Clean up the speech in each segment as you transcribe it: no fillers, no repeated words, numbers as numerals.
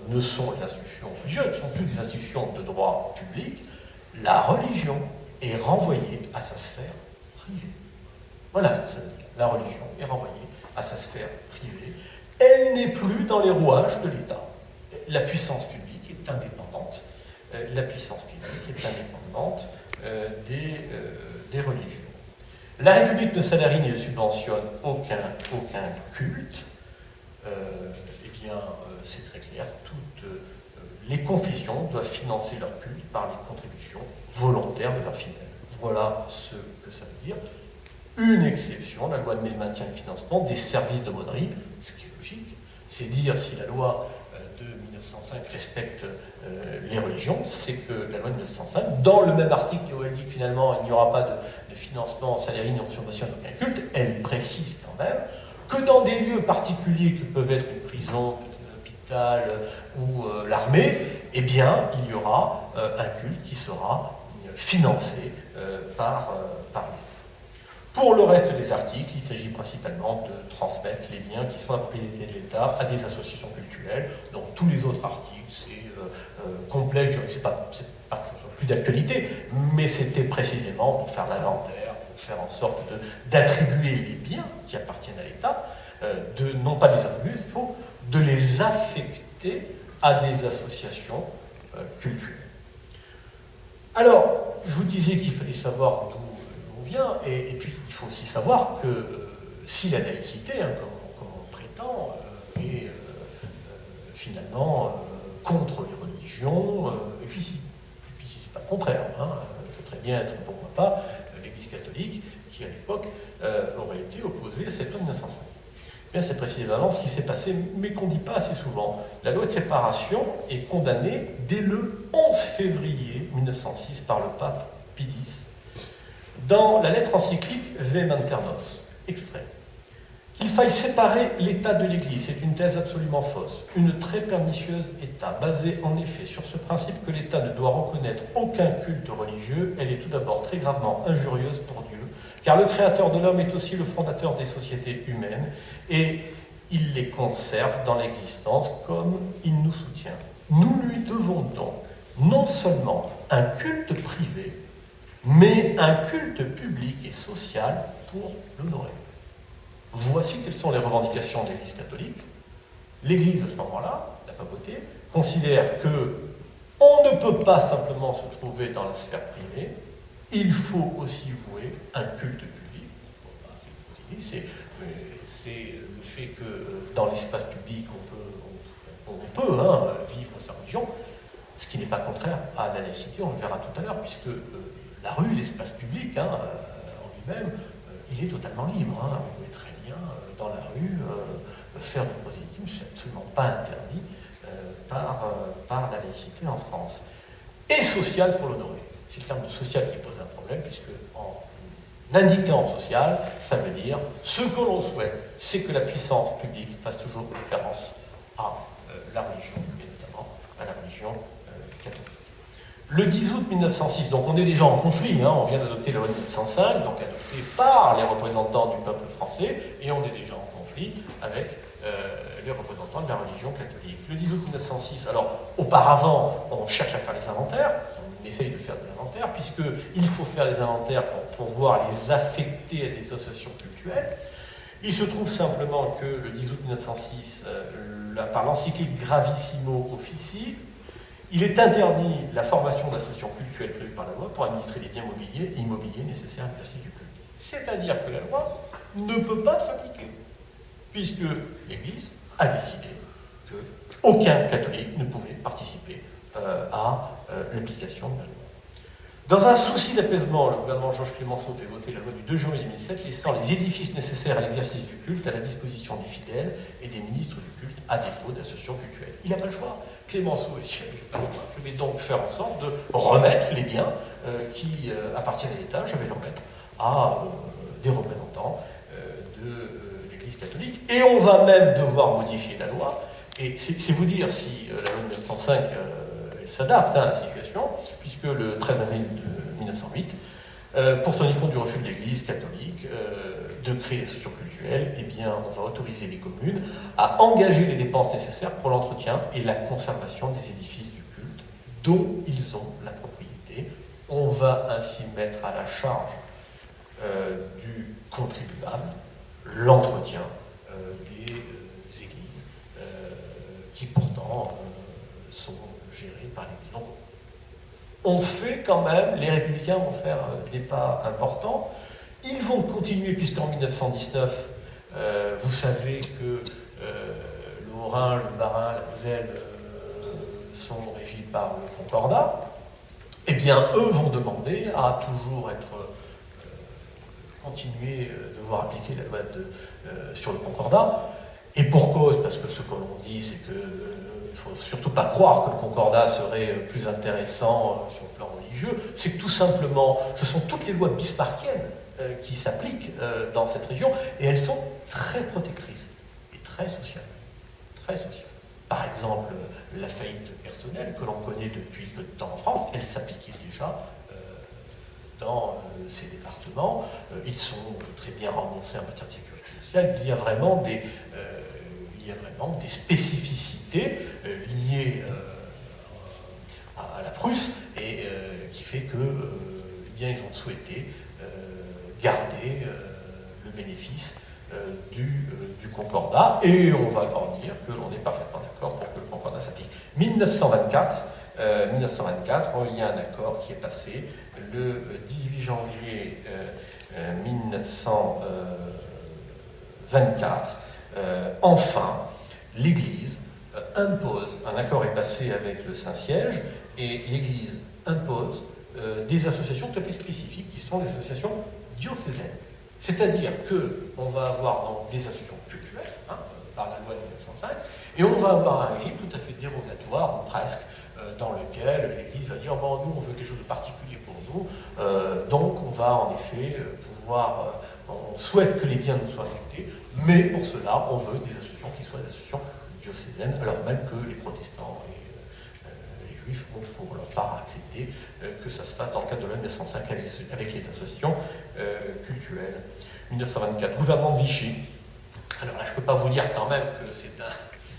ne sont les institutions religieuses, ne sont plus des institutions de droit public, la religion est renvoyée à sa sphère privée. Voilà ce que ça veut dire. La religion est renvoyée à sa sphère privée. Elle n'est plus dans les rouages de l'État. La puissance publique est indépendante. La puissance publique est indépendante des religions. La République ne salarie ni ne subventionne aucun culte. Eh bien, c'est très clair. Toutes les confessions doivent financer leur culte par les contributions volontaires de leurs fidèles. Voilà ce que ça veut dire. Une exception, la loi admet le maintien et le financement des services d'aumônerie, ce qui est logique. C'est dire si la loi de 1905 respecte les religions, c'est que la loi de 1905, dans le même article où elle dit que finalement il n'y aura pas de financement salarié ni de subvention d'aucun culte, elle précise quand même que dans des lieux particuliers que peuvent être une prison, un hôpital ou l'armée, eh bien il y aura un culte qui sera financé par l'État. Pour le reste des articles, il s'agit principalement de transmettre les biens qui sont la propriété de l'État à des associations cultuelles. Donc tous les autres articles, c'est complexe, c'est pas que ça soit plus d'actualité, mais c'était précisément pour faire l'inventaire, pour faire en sorte d'attribuer les biens qui appartiennent à l'État, non pas de les attribuer, il faut de les affecter à des associations culturelles. Alors, je vous disais qu'il fallait savoir d'où vient, et puis il faut aussi savoir que si la laïcité, comme on le prétend, est finalement contre les religions, et puis c'est pas le contraire, ça peut très bien être, pourquoi pas, l'Église catholique, qui à l'époque aurait été opposée à cette loi de 1905. Bien, c'est précisément ce qui s'est passé, mais qu'on ne dit pas assez souvent. La loi de séparation est condamnée dès le 11 février 1906 par le pape Pie X, dans la lettre encyclique Ve Manternos, extrait. Qu'il faille séparer l'État de l'Église, c'est une thèse absolument fausse, une très pernicieuse État, basée en effet sur ce principe que l'État ne doit reconnaître aucun culte religieux. Elle est tout d'abord très gravement injurieuse pour Dieu, car le Créateur de l'homme est aussi le fondateur des sociétés humaines, et il les conserve dans l'existence comme il nous soutient. Nous lui devons donc non seulement un culte privé, mais un culte public et social pour l'honorer. Voici quelles sont les revendications de l'Église catholique. L'Église, à ce moment-là, la papauté, considère que on ne peut pas simplement se trouver dans la sphère privée, il faut aussi vouer un culte public. C'est le fait que dans l'espace public, on peut vivre sa religion, ce qui n'est pas contraire à la laïcité, on le verra tout à l'heure, puisque la rue, l'espace public, en lui-même, il est totalement libre. On pouvait très bien, dans la rue, faire du prosélytisme, c'est absolument pas interdit par la laïcité en France. Et social pour l'honorer. C'est le terme de social qui pose un problème, puisque en indiquant social, ça veut dire ce que l'on souhaite, c'est que la puissance publique fasse toujours référence à la religion, et notamment à la religion catholique. Le 10 août 1906, donc on est déjà en conflit, on vient d'adopter la loi de 1905, donc adoptée par les représentants du peuple français, et on est déjà en conflit avec les représentants de la religion catholique. Le 10 août 1906, alors auparavant, on cherche à faire les inventaires, on essaye de faire des inventaires, puisqu'il faut faire les inventaires pour pouvoir les affecter à des associations cultuelles. Il se trouve simplement que le 10 août 1906, par l'encyclique Gravissimo Officii, il est interdit la formation d'associations cultuelles prévues par la loi pour administrer les biens immobiliers nécessaires à l'exercice du culte. C'est-à-dire que la loi ne peut pas s'appliquer, puisque l'Église a décidé qu'aucun catholique ne pouvait participer à l'application de la loi. Dans un souci d'apaisement, le gouvernement Georges Clemenceau fait voter la loi du 2 janvier 2007, laissant les édifices nécessaires à l'exercice du culte à la disposition des fidèles et des ministres du culte, à défaut d'associations cultuelles. Il n'a pas le choix. Clemenceau dit, je n'ai pas le choix. Je vais donc faire en sorte de remettre les biens qui appartiennent à l'État, je vais les remettre à des représentants de l'Église catholique. Et on va même devoir modifier la loi. Et c'est vous dire si la loi de 1905 elle s'adapte à la situation, puisque le 13 avril 1908, Pour tenir compte du refus de l'Église catholique de créer des structures cultuelles, eh bien, on va autoriser les communes à engager les dépenses nécessaires pour l'entretien et la conservation des édifices du culte dont ils ont la propriété. On va ainsi mettre à la charge du contribuable l'entretien des églises qui pourtant sont gérées par l'Église. Donc, on fait quand même, les Républicains vont faire des pas importants. Ils vont continuer, puisqu'en 1919, vous savez que le Haut-Rhin, le Bas-Rhin, la Moselle sont régis par le Concordat. Eh bien, eux vont demander à toujours continuer de devoir appliquer la loi sur le Concordat. Et pour cause, parce que ce que l'on dit, c'est que il ne faut surtout pas croire que le Concordat serait plus intéressant sur le plan religieux. C'est que tout simplement, ce sont toutes les lois bismarckiennes qui s'appliquent dans cette région, et elles sont très protectrices et très sociales. Très sociales. Par exemple, la faillite personnelle que l'on connaît depuis peu de temps en France, elle s'appliquait déjà dans ces départements. Ils sont très bien remboursés en matière de sécurité sociale. Il y a vraiment des spécificités liées à la Prusse et qui fait que eh bien, ils ont souhaité garder le bénéfice du Concordat, et on va leur dire que l'on est parfaitement d'accord pour que le Concordat s'applique. 1924, il y a un accord qui est passé le 18 janvier 1924. Enfin, l'Église impose, un accord est passé avec le Saint-Siège, et l'Église impose des associations tout à fait spécifiques, qui sont des associations diocésaines. C'est-à-dire qu'on va avoir donc des associations culturelles, par la loi de 1905, et on va avoir un régime tout à fait dérogatoire, ou presque, dans lequel l'Église va dire bon, nous, on veut quelque chose de particulier pour nous, donc on va en effet pouvoir, on souhaite que les biens nous soient affectés, mais pour cela, on veut des associations qui soient des associations diocésaines, alors même que les protestants et les juifs ont pour leur part accepté que ça se fasse dans le cadre de la loi 1905 avec les associations cultuelles. 1924, gouvernement de Vichy. Alors là, je ne peux pas vous dire quand même que c'est un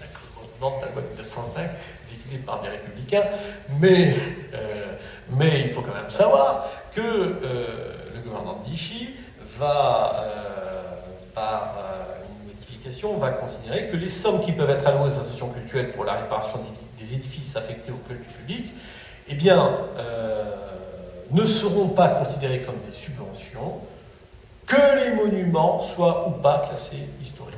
accomplissement de la loi de 1905 décidé par des républicains, mais il faut quand même savoir que le gouvernement de Vichy va, par une modification, va considérer que les sommes qui peuvent être allouées aux associations cultuelles pour la réparation des édifices affectés au culte public, eh bien, ne seront pas considérées comme des subventions, que les monuments soient ou pas classés historiques.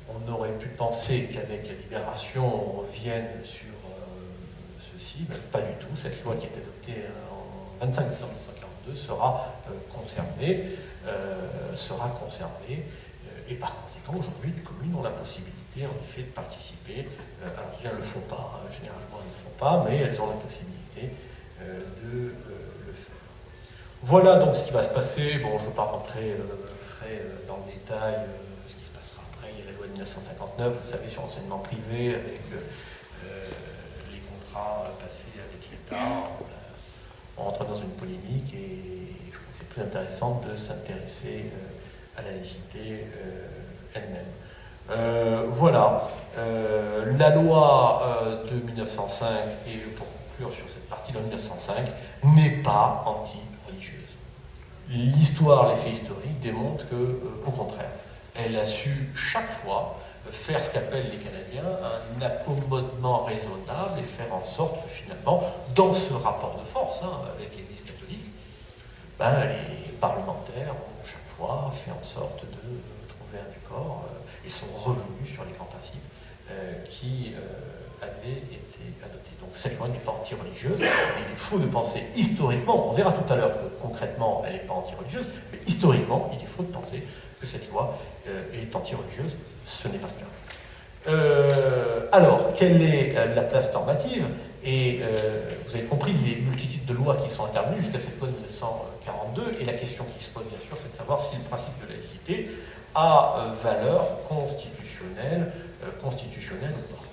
On aurait pu penser qu'avec la Libération, on revienne sur ceci, mais pas du tout. Cette loi qui est adoptée en 25 décembre 1942 sera conservée, et par conséquent, aujourd'hui, les communes ont la possibilité, en effet, de participer. Alors, elles ne le font pas, généralement, elles ne le font pas, mais elles ont la possibilité de le faire. Voilà donc ce qui va se passer. Bon, je ne veux pas rentrer dans le détail ce qui se passera après. Il y a la loi de 1959, vous savez, sur l'enseignement privé, avec les contrats passés avec l'État. On rentre dans une polémique, et je trouve que c'est plus intéressant de s'intéresser à la laïcité elle-même. Voilà. La loi de 1905, et pour conclure sur cette partie de 1905, n'est pas anti-religieuse. L'histoire, les faits historiques démontrent que, au contraire, elle a su chaque fois faire ce qu'appellent les Canadiens un accommodement raisonnable et faire en sorte que finalement, dans ce rapport de force avec l'Église catholique, les parlementaires ont chaque fois fait en sorte de trouver un accord et sont revenus sur les grands principes qui avaient été adoptés. Donc cette loi n'est pas anti-religieuse, il est faux de penser historiquement, on verra tout à l'heure que concrètement elle n'est pas anti-religieuse, mais historiquement il est faux de penser que cette loi est anti-religieuse, ce n'est pas le cas. Alors, quelle est la place normative? Et vous avez compris les multitudes de lois qui sont intervenues jusqu'à cette loi de 1942, et la question qui se pose bien sûr, c'est de savoir si le principe de laïcité a valeur constitutionnelle ou pas.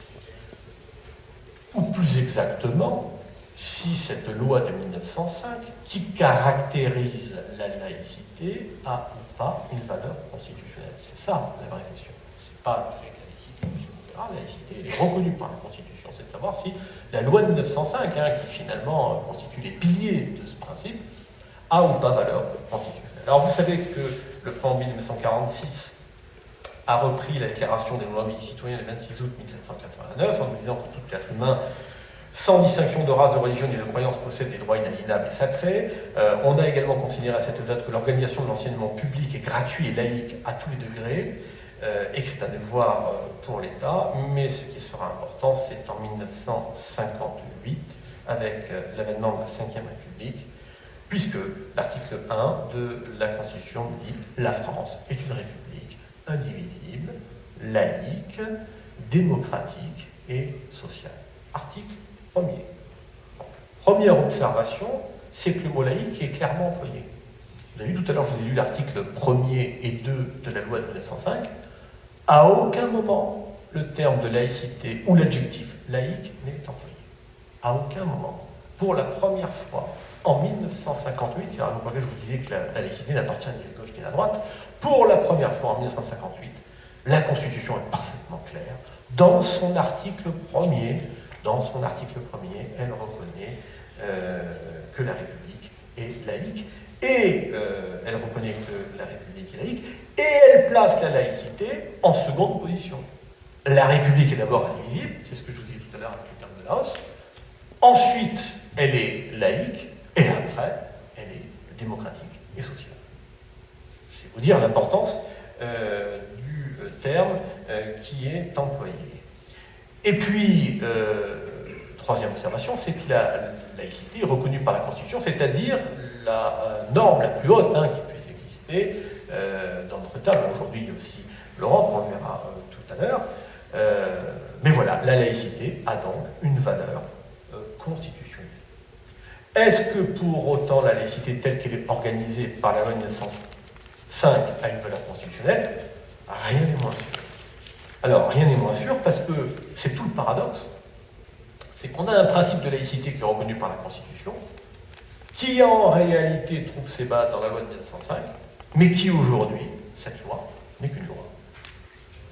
Ou plus exactement, si cette loi de 1905, qui caractérise la laïcité, a ou pas une valeur constitutionnelle. C'est ça la vraie question. C'est pas le fait que la laïcité, puisqu'on verra, la laïcité, elle est reconnue par la Constitution. C'est de savoir si la loi de 1905, qui finalement constitue les piliers de ce principe, a ou pas valeur constitutionnelle. Alors vous savez que le préambule 1946 a repris la déclaration des droits du citoyen le 26 août 1789 en nous disant que tout être humain, sans distinction de race, de religion ni de croyance, possède des droits inaliénables et sacrés. On a également considéré à cette date que l'organisation de l'enseignement public est gratuit et laïque à tous les degrés, et que c'est un devoir pour l'État. Mais ce qui sera important, c'est en 1958, avec l'avènement de la Ve République, puisque l'article 1 de la Constitution dit « La France est une république indivisible, laïque, démocratique et sociale ». Article 1er. Première observation, c'est que le mot laïque est clairement employé. Vous avez vu tout à l'heure, je vous ai lu l'article 1er et 2 de la loi de 1905. À aucun moment, le terme de laïcité ou l'adjectif laïque n'est employé. À aucun moment. Pour la première fois, en 1958, c'est la raison pour laquelle je vous disais que la laïcité n'appartient ni à la gauche ni à la droite, pour la première fois en 1958, la Constitution est parfaitement claire. Dans son article 1er, elle reconnaît que la République est laïque, et elle reconnaît que la République est laïque, et elle place la laïcité en seconde position. La République est d'abord indivisible, c'est ce que je vous disais tout à l'heure avec le terme de Laos. Ensuite, elle est laïque, et après, elle est démocratique et sociale. C'est vous dire l'importance du terme qui est employé. Et puis, troisième observation, c'est que la laïcité est reconnue par la Constitution, c'est-à-dire la norme la plus haute qui puisse exister dans notre État. Bon, aujourd'hui, il y a aussi l'Europe, on le verra tout à l'heure. Mais voilà, la laïcité a donc une valeur constitutionnelle. Est-ce que pour autant la laïcité telle qu'elle est organisée par la loi de 1905 a une valeur constitutionnelle? Rien n'est moins sûr. Alors, rien n'est moins sûr parce que c'est tout le paradoxe. C'est qu'on a un principe de laïcité qui est reconnu par la Constitution, qui en réalité trouve ses bases dans la loi de 1905, mais qui aujourd'hui, cette loi, n'est qu'une loi.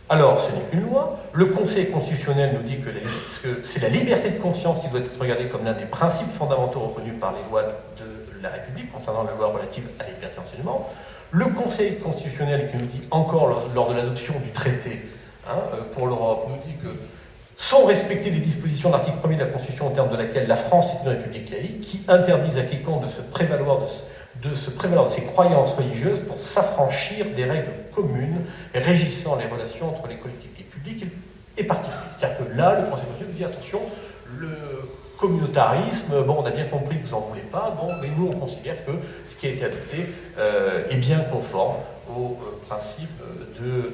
Alors, ce n'est qu'une loi. Le Conseil constitutionnel nous dit que c'est la liberté de conscience qui doit être regardée comme l'un des principes fondamentaux reconnus par les lois de la République, concernant la loi relative à la liberté d'enseignement. Le Conseil constitutionnel qui nous dit encore, lors de l'adoption du traité pour l'Europe, nous dit que sont respectées les dispositions de l'article 1er de la Constitution, au terme de laquelle la France est une république laïque, qui interdisent à quiconque de se prévaloir de ses croyances religieuses pour s'affranchir des règles communes régissant les relations entre les collectivités publiques et particulières. C'est-à-dire que là, le Conseil constitutionnel nous dit attention, le communautarisme, bon, on a bien compris que vous n'en voulez pas, bon, mais nous, on considère que ce qui a été adopté est bien conforme aux principes de